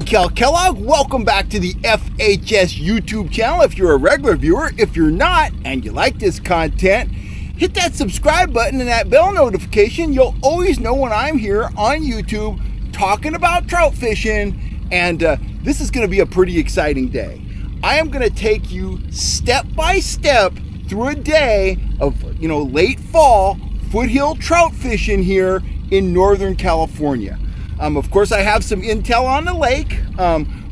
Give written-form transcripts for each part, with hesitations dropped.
Cal Kellogg. Welcome back to the FHS YouTube channel. If you're a regular viewer, if you're not, and you like this content, hit that subscribe button and that bell notification. You'll always know when I'm here on YouTube talking about trout fishing, and this is going to be a pretty exciting day. I am going to take you step by step through a day of, late fall foothill trout fishing here in Northern California. Of course, I have some intel on the lake.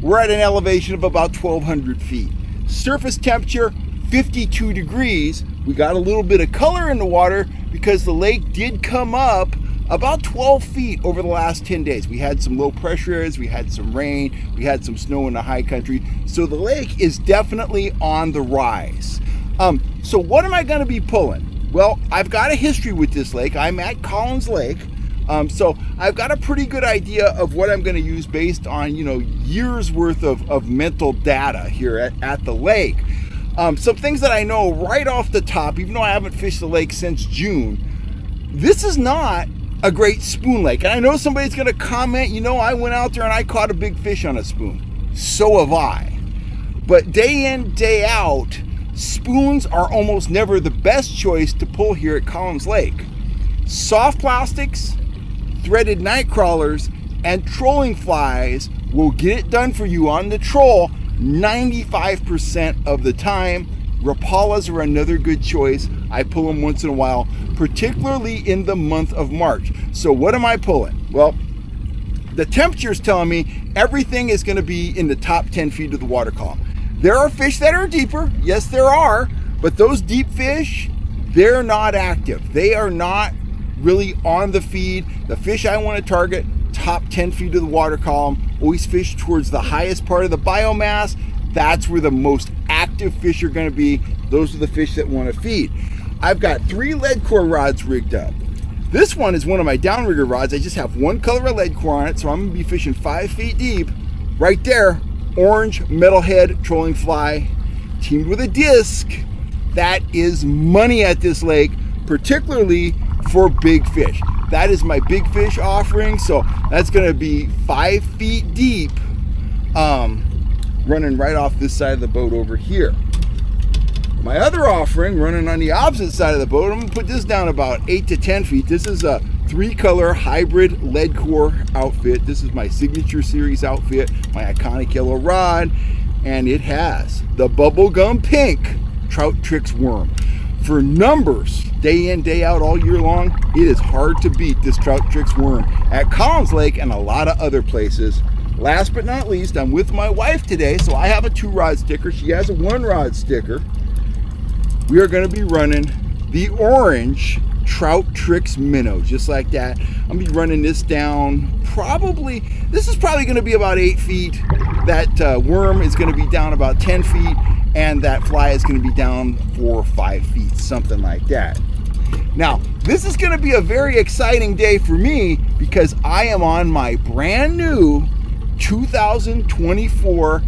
We're at an elevation of about 1,200 feet. Surface temperature, 52 degrees. We got a little bit of color in the water because the lake did come up about 12 feet over the last 10 days. We had some low pressure areas, we had some rain, we had some snow in the high country. So the lake is definitely on the rise. So what am I gonna be pulling? Well, I've got a history with this lake. I'm at Collins Lake. So I've got a pretty good idea of what I'm going to use based on, years worth of mental data here at the lake. Some things that I know right off the top, even though I haven't fished the lake since June, this is not a great spoon lake. And I know somebody's going to comment, I went out there and I caught a big fish on a spoon. So have I. But day in, day out, spoons are almost never the best choice to pull here at Collins Lake. Soft plastics, threaded night crawlers, and trolling flies will get it done for you on the troll 95% of the time. Rapalas are another good choice. I pull them once in a while, particularly in the month of March. So what am I pulling? Well, the temperature is telling me everything is going to be in the top 10 feet of the water column. There are fish that are deeper. Yes, there are. But those deep fish, they're not active. They are not really on the feed. The fish I want to target, top 10 feet of the water column, always fish towards the highest part of the biomass. That's where the most active fish are going to be. Those are the fish that want to feed. I've got 3 lead core rods rigged up. This one is one of my downrigger rods. I just have one color of lead core on it, so I'm going to be fishing 5 feet deep. Right there, orange metalhead trolling fly teamed with a disc. That is money at this lake, particularly for big fish. That is my big fish offering, so that's going to be 5 feet deep, running right off this side of the boat over here. My other offering, running on the opposite side of the boat, I'm going to put this down about 8 to 10 feet. This is a 3-color hybrid lead core outfit. This is my signature series outfit, my iconic yellow rod, and it has the bubblegum pink Trout Trix worm. For numbers, day in, day out, all year long, it is hard to beat this Trout Trix worm at Collins Lake and a lot of other places. Last but not least, I'm with my wife today, so I have a 2-rod sticker. She has a 1-rod sticker. We are going to be running the orange Trout Trix minnow, just like that. I'm going to be running this down this is probably going to be about 8 feet. That worm is going to be down about 10 feet. And that fly is going to be down 4 or 5 feet, something like that. Now, this is going to be a very exciting day for me because I am on my brand new 2024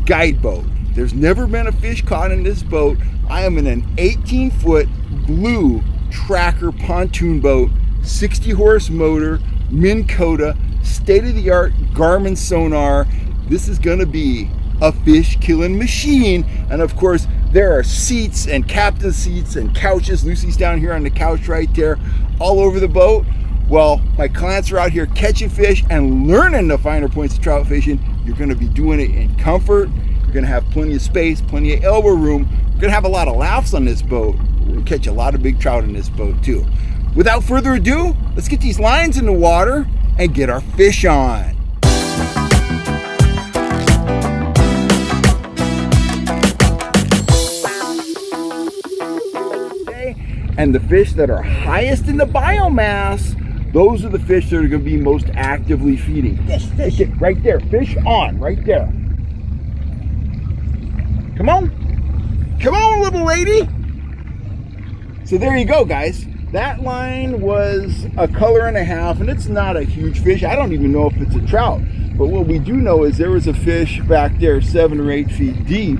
guide boat. There's never been a fish caught in this boat. I am in an 18-foot blue tracker pontoon boat, 60-horse motor, Minn Kota, state-of-the-art Garmin sonar. This is going to be a fish killing machine. And of course, there are seats and captain seats and couches. Lucy's down here on the couch right there, all over the boat. Well, my clients are out here catching fish and learning the finer points of trout fishing. You're going to be doing it in comfort. You're going to have plenty of space, plenty of elbow room. You're going to have a lot of laughs on this boat. We're going to catch a lot of big trout in this boat too. Without further ado, let's get these lines in the water and get our fish on. And the fish that are highest in the biomass, those are the fish that are going to be most actively feeding. Fish it right there. Fish on, right there. Come on. Come on, little lady. So there you go, guys. That line was a color and a half, and it's not a huge fish. I don't even know if it's a trout. But what we do know is there was a fish back there 7 or 8 feet deep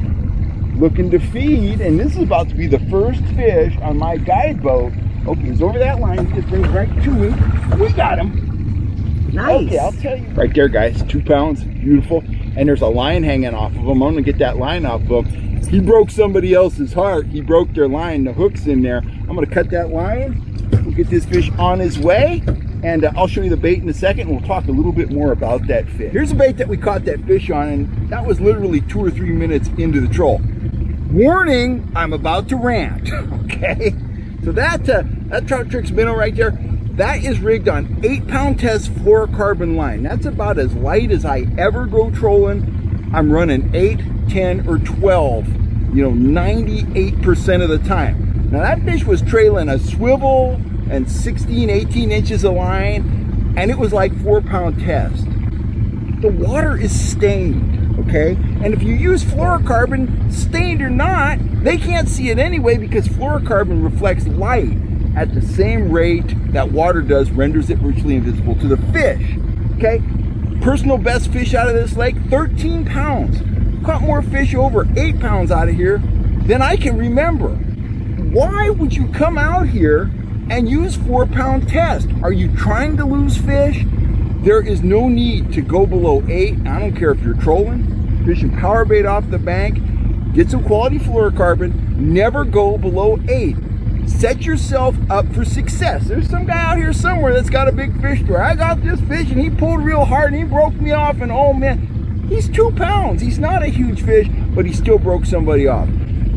looking to feed, and this is about to be the first fish on my guide boat. Okay, he's over that line. Just brings right to me. We got him. Nice. Okay, I'll tell you. Right there, guys. 2 pounds. Beautiful. and there's a line hanging off of him. I'm gonna get that line off of him. He broke somebody else's heart. He broke their line, the hook's in there. I'm gonna cut that line. We'll get this fish on his way, and I'll show you the bait in a second, and we'll talk a little bit more about that fish. Here's the bait that we caught that fish on, and that was literally 2 or 3 minutes into the troll. Warning, I'm about to rant, okay? So that Trout Trix minnow right there, that is rigged on 8-pound test fluorocarbon line. That's about as light as I ever go trolling. I'm running 8, 10, or 12, 98% of the time. Now that fish was trailing a swivel and 16, 18 inches of line, and it was like 4-pound test. The water is stained, okay? And if you use fluorocarbon, stained or not, they can't see it anyway because fluorocarbon reflects light at the same rate that water does, renders it virtually invisible to the fish, okay? Personal best fish out of this lake, 13 pounds. Caught more fish over 8 pounds out of here than I can remember. Why would you come out here and use 4-pound test? Are you trying to lose fish? There is no need to go below 8. I don't care if you're trolling, fishing power bait off the bank. Get some quality fluorocarbon. Never go below 8. Set yourself up for success. There's some guy out here somewhere that's got a big fish store. I got this fish and he pulled real hard and he broke me off, and oh man, he's 2 pounds. He's not a huge fish, but he still broke somebody off.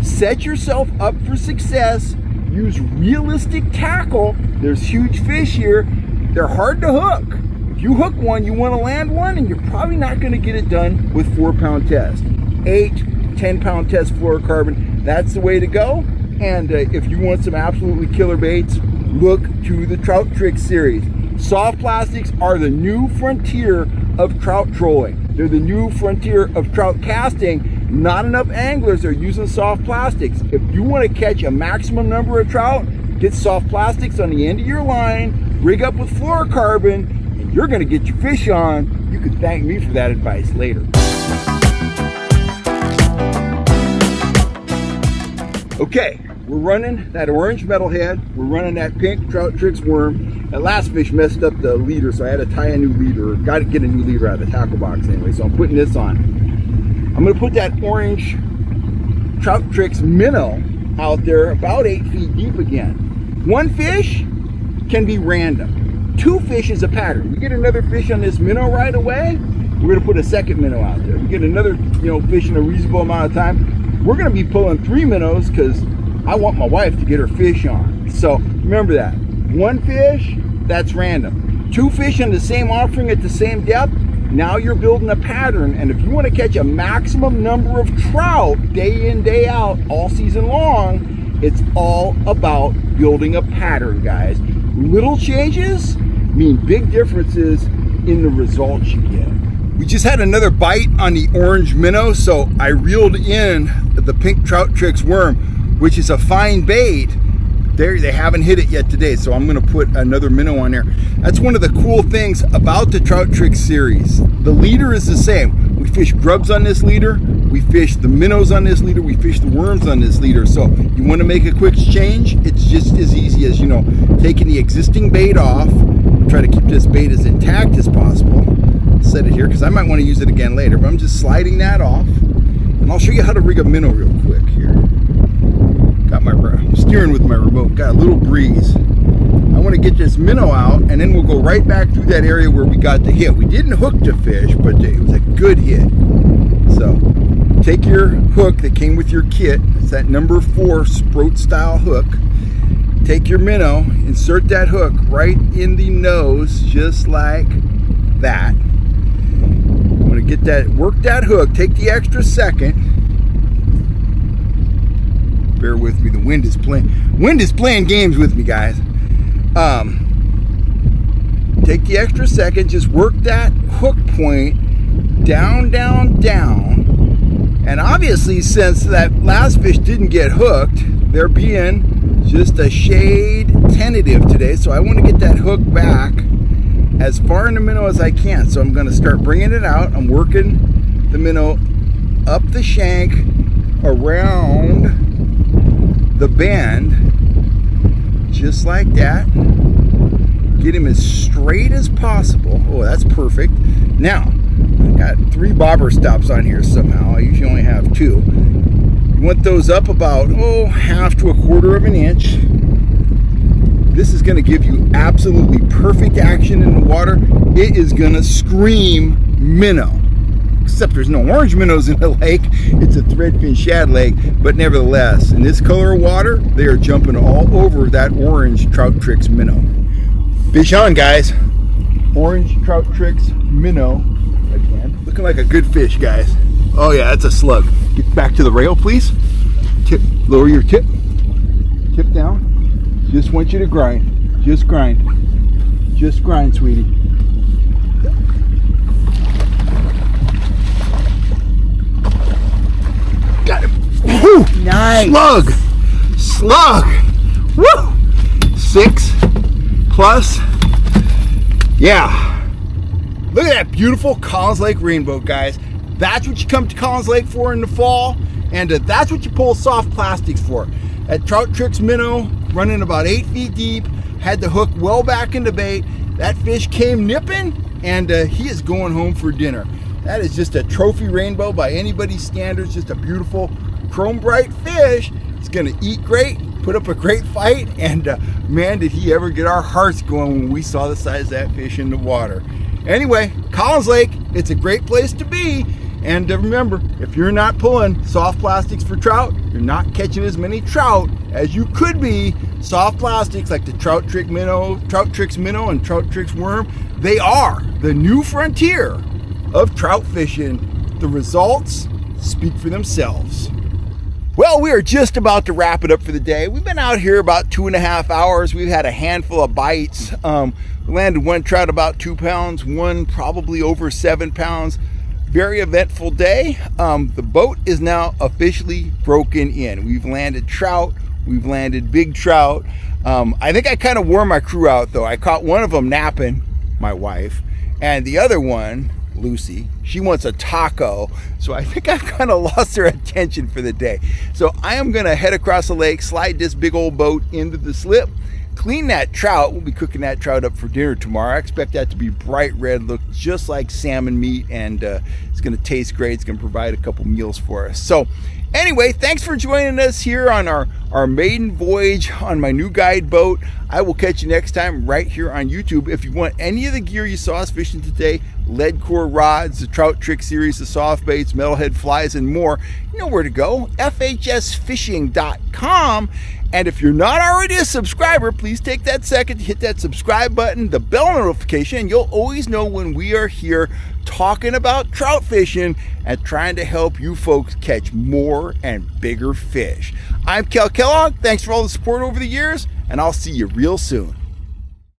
Set yourself up for success. Use realistic tackle. There's huge fish here. They're hard to hook. If you hook one, you want to land one, and you're probably not going to get it done with 4-pound test. 8, 10-pound test fluorocarbon, that's the way to go. And if you want some absolutely killer baits, look to the Trout Trix series. Soft plastics are the new frontier of trout trolling. They're the new frontier of trout casting. Not enough anglers are using soft plastics. If you want to catch a maximum number of trout, get soft plastics on the end of your line, rig up with fluorocarbon, and you're going to get your fish on. You can thank me for that advice later. Okay, we're running that orange metalhead. We're running that pink Trout Trix worm. That last fish messed up the leader, so I had to tie a new leader. Got to get a new leader out of the tackle box anyway, so I'm putting this on. I'm going to put that orange Trout Trix minnow out there about 8 feet deep again. 1 fish can be random. 2 fish is a pattern. You get another fish on this minnow right away, we're going to put a second minnow out there. You get another fish in a reasonable amount of time, we're going to be pulling 3 minnows because I want my wife to get her fish on. So remember that. 1 fish, that's random. 2 fish on the same offering at the same depth, now you're building a pattern. And if you want to catch a maximum number of trout day in, day out, all season long, it's all about building a pattern, guys. Little changes mean big differences in the results you get. We just had another bite on the orange minnow, so I reeled in the pink Trout Trix worm, which is a fine bait. They haven't hit it yet today, so I'm going to put another minnow on there. That's one of the cool things about the Trout Trix series. The leader is the same. We fish grubs on this leader, we fish the minnows on this leader, we fish the worms on this leader. So you want to make a quick change, it's just as easy as, taking the existing bait off. Try to keep this bait as intact as possible. Set it here because I might want to use it again later, but I'm just sliding that off. And I'll show you how to rig a minnow real quick here. I'm steering with my remote, got a little breeze. I want to get this minnow out, and then we'll go right back through that area where we got the hit. We didn't hook the fish, but it was a good hit. So take your hook that came with your kit. It's that number 4 Sprout style hook. Take your minnow, insert that hook right in the nose, just like that. I'm going to get that, work that hook, take the extra second. Bear with me, the wind is playing games with me, guys. Take the extra second, just work that hook point down, down, down. And obviously, since that last fish didn't get hooked, they're being just a shade tentative today. So I want to get that hook back as far in the minnow as I can. So I'm going to start bringing it out. I'm working the minnow up the shank, around the bend, just like that. Get him as straight as possible. Oh, that's perfect. Now, I got 3 bobber stops on here somehow. I usually only have 2. You want those up about, half to a quarter of an inch. This is going to give you absolutely perfect action in the water. It is going to scream minnow. Except there's no orange minnows in the lake. It's a threadfin shad lake, but nevertheless, in this color of water, they are jumping all over that orange Trout Trix minnow. Fish on, guys. Orange Trout Trix minnow again. Looking like a good fish, guys. Oh yeah, that's a slug. Get back to the rail, please. Tip, lower your tip. Tip down. Just want you to grind. Just grind. Just grind, sweetie. Got him. Woo! Nice. Slug. Slug. Woo! 6 plus. Yeah. Look at that beautiful Collins Lake rainbow, guys. That's what you come to Collins Lake for in the fall, and that's what you pull soft plastics for. At Trout Trix minnow, running about 8 feet deep, had the hook well back in the bait. That fish came nipping, and he is going home for dinner. That is just a trophy rainbow by anybody's standards, just a beautiful chrome bright fish. It's gonna eat great, put up a great fight, and man, did he ever get our hearts going when we saw the size of that fish in the water. Anyway, Collins Lake, it's a great place to be. And remember, if you're not pulling soft plastics for trout, you're not catching as many trout as you could be. Soft plastics like the Trout Trix minnow, and Trout Trix worm, they are the new frontier of trout fishing. The results speak for themselves. Well, we are just about to wrap it up for the day. We've been out here about 2.5 hours. We've had a handful of bites. We landed 1 trout about 2 pounds, 1 probably over 7 pounds. Very eventful day. The boat is now officially broken in. We've landed trout. We've landed big trout. I think I kind of wore my crew out though. I caught one of them napping, my wife, and the other one, Lucy, she wants a taco. So I think I've kind of lost her attention for the day. So I am gonna head across the lake, slide this big old boat into the slip, clean that trout. We'll be cooking that trout up for dinner tomorrow. I expect that to be bright red, look just like salmon meat, and it's going to taste great. It's going to provide a couple meals for us. So anyway, thanks for joining us here on our maiden voyage on my new guide boat. I will catch you next time right here on YouTube. If you want any of the gear you saw us fishing today, lead core rods, the Trout Trix series, the soft baits, metalhead flies, and more, you know where to go, fhsfishing.com. And if you're not already a subscriber, please take that second to hit that subscribe button, the bell notification, and you'll always know when we are here talking about trout fishing and trying to help you folks catch more and bigger fish. I'm Cal Kellogg. Thanks for all the support over the years, and I'll see you real soon.